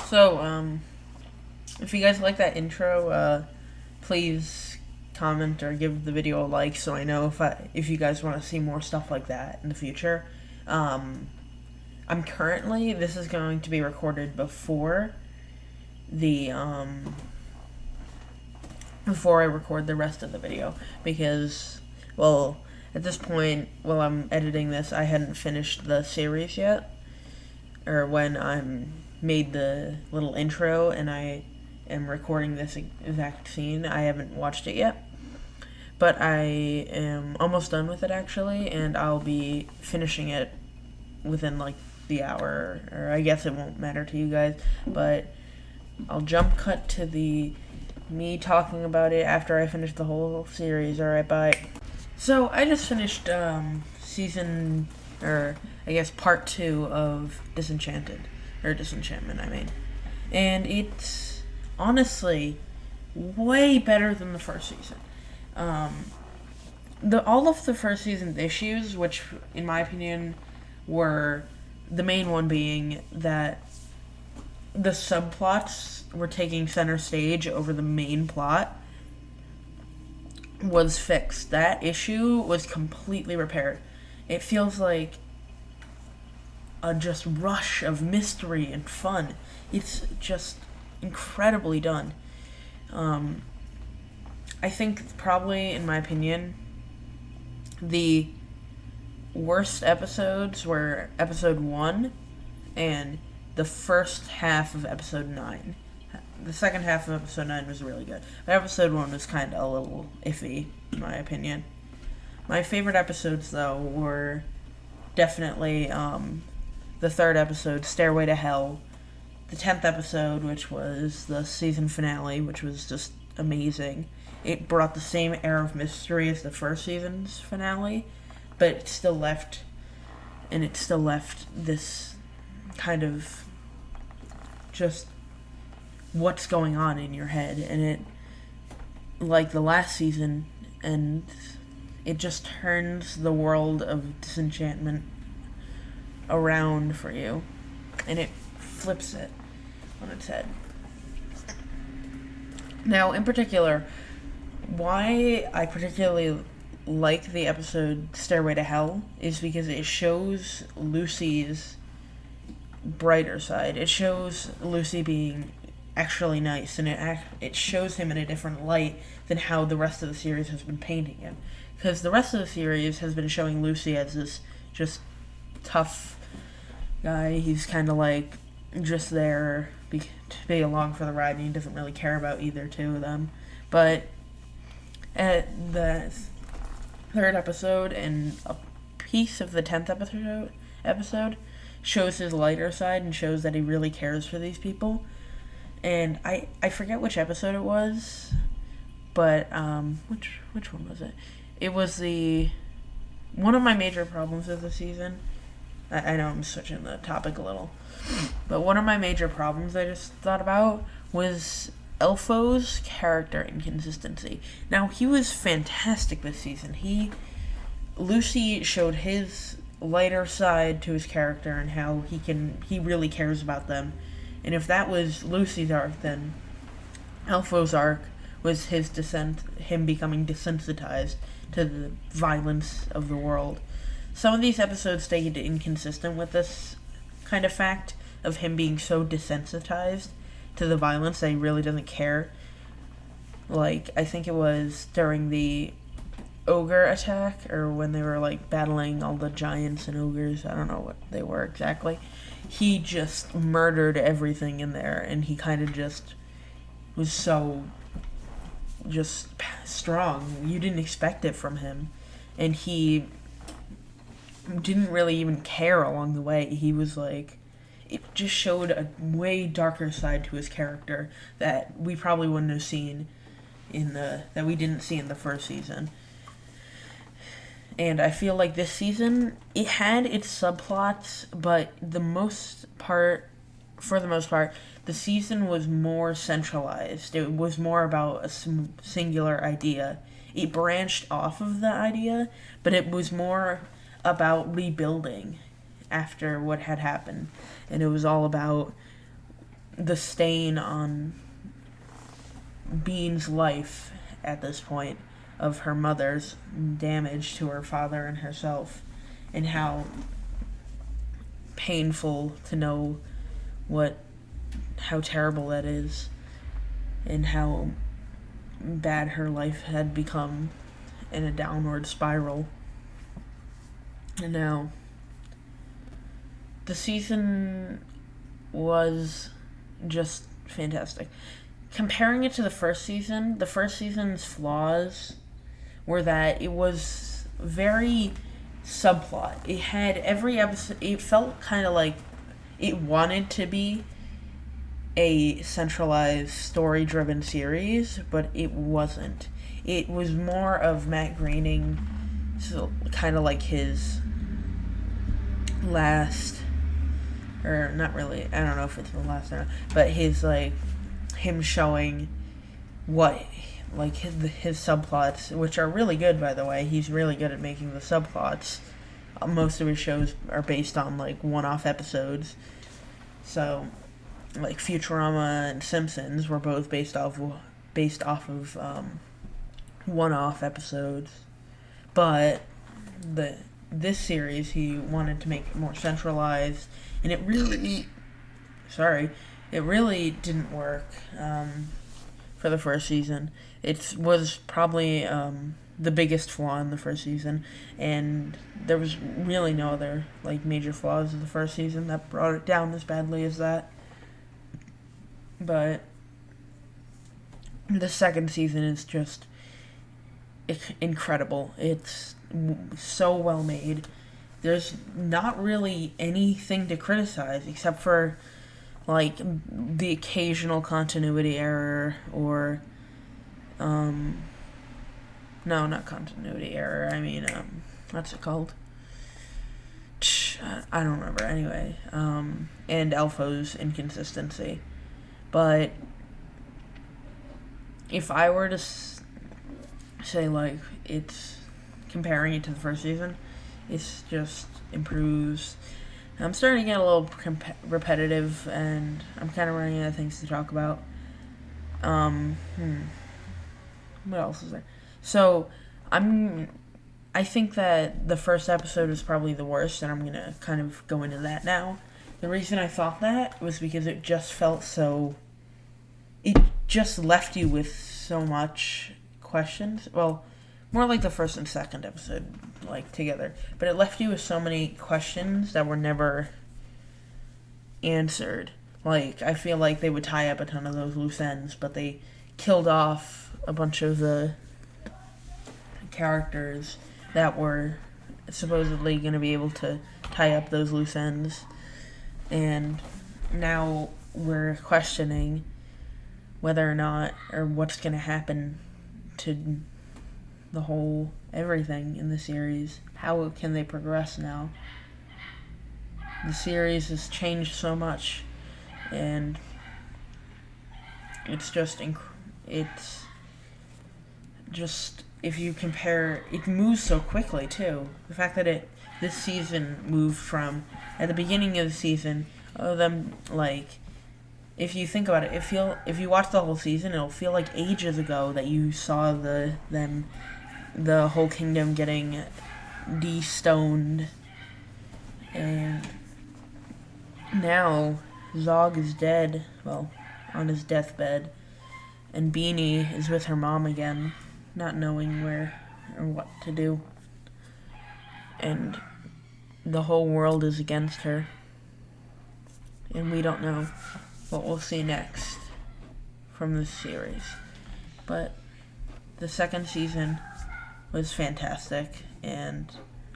So, if you guys like that intro, please comment or give the video a like so I know if you guys want to see more stuff like that in the future. This is going to be recorded the, before I record the rest of the video because, well, at this point, while I'm editing this, I hadn't finished the series yet, or when I'm made the little intro and I am recording this exact scene. I haven't watched it yet, but I am almost done with it actually, and I'll be finishing it within like the hour, or I guess it won't matter to you guys, but I'll jump cut to me talking about it after I finish the whole series. Alright, bye. So, I just finished part 2 of Disenchantment, I mean. And it's honestly way better than the first season. All of the first season's issues, which in my opinion were the main one being that the subplots were taking center stage over the main plot, was fixed. That issue was completely repaired. It feels like a just rush of mystery and fun. It's just incredibly done. I think probably, in my opinion, the worst episodes were episode 1 and the first half of episode 9. The second half of episode 9 was really good. But episode 1 was kind of a little iffy, in my opinion. My favorite episodes, though, were definitely the third episode, Stairway to Hell, the 10th episode, which was the season finale, which was just amazing. It brought the same air of mystery as the first season's finale, but it still left this kind of just what's going on in your head, and it, like the last season, and it just turns the world of Disenchantment around for you, and it flips it on its head. Now, in particular, why I particularly like the episode Stairway to Hell is because it shows Lucy's brighter side. It shows Lucy being actually nice, and it shows him in a different light than how the rest of the series has been painting him. Because the rest of the series has been showing Lucy as this just tough guy. He's kind of like just there to be along for the ride, and he doesn't really care about either two of them. But at the third episode and a piece of the 10th episode shows his lighter side and shows that he really cares for these people. And I forget which episode it was, but which one was it? It was one of my major problems of the season. I know I'm switching the topic a little, but one of my major problems I just thought about was Elfo's character inconsistency. Now, he was fantastic this season. Lucy showed his lighter side to his character and how he really cares about them. And if that was Lucy's arc, then Elfo's arc was him becoming desensitized to the violence of the world. Some of these episodes stayed inconsistent with this kind of fact of him being so desensitized to the violence that he really doesn't care. Like, I think it was during the ogre attack, or when they were like battling all the giants and ogres, I don't know what they were exactly. He just murdered everything in there, and he kind of just was so just strong. You didn't expect it from him, and he didn't really even care along the way. He was like, it just showed a way darker side to his character that we probably wouldn't have seen that we didn't see in the first season. And I feel like this season, it had its subplots, but for the most part, the season was more centralized. It was more about a singular idea. It branched off of the idea, but it was more about rebuilding after what had happened. And it was all about the stain on Bean's life at this point of her mother's damage to her father and herself, and how painful to know how terrible that is, and how bad her life had become in a downward spiral. And now, the season was just fantastic. Comparing it to the first season's flaws were that it was very subplot. It had every episode, it felt kind of like it wanted to be a centralized story-driven series, but it wasn't. It was more of Matt Groening, so kind of like his last, or not really, I don't know if it's the last or not, but his, like, him showing what, like, his subplots, which are really good, by the way. He's really good at making the subplots. Most of his shows are based on, like, one-off episodes. So, like, Futurama and Simpsons were both based off of one-off episodes. But this series, he wanted to make it more centralized, and it really didn't work for the first season. It was probably the biggest flaw in the first season, and there was really no other, like, major flaws in the first season that brought it down as badly as that. But the second season is just incredible. It's so well made. There's not really anything to criticize except for, like, the occasional continuity error, or no, not continuity error, I mean, what's it called? I don't remember, anyway, and Elfo's inconsistency. But if I were to say, like, it's comparing it to the first season, it's just improves. I'm starting to get a little repetitive, and I'm kind of running out of things to talk about. What else is there? So, I think that the first episode is probably the worst, and I'm going to kind of go into that now. The reason I thought that was because it just felt so... It just left you with so much questions. Well, more like the first and second episode, like, together. But it left you with so many questions that were never answered. Like, I feel like they would tie up a ton of those loose ends, but they killed off a bunch of the characters that were supposedly going to be able to tie up those loose ends. And now we're questioning whether or not, or what's going to happen to the whole everything in the series. How can they progress now? The series has changed so much, and it's just if you compare, it moves so quickly too. The fact that this season moved from, at the beginning of the season, if you think about it, if you watch the whole season, it'll feel like ages ago that you saw the whole kingdom getting de-stoned, and now Zog is dead, well, on his deathbed, and Beanie is with her mom again, not knowing where or what to do, and the whole world is against her, and we don't know what we'll see next from this series. But the second season was fantastic, and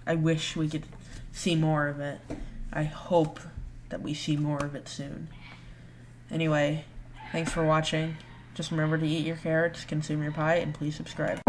I wish we could see more of it. I hope that we see more of it soon. Anyway, thanks for watching. Just remember to eat your carrots, consume your pie, and please subscribe.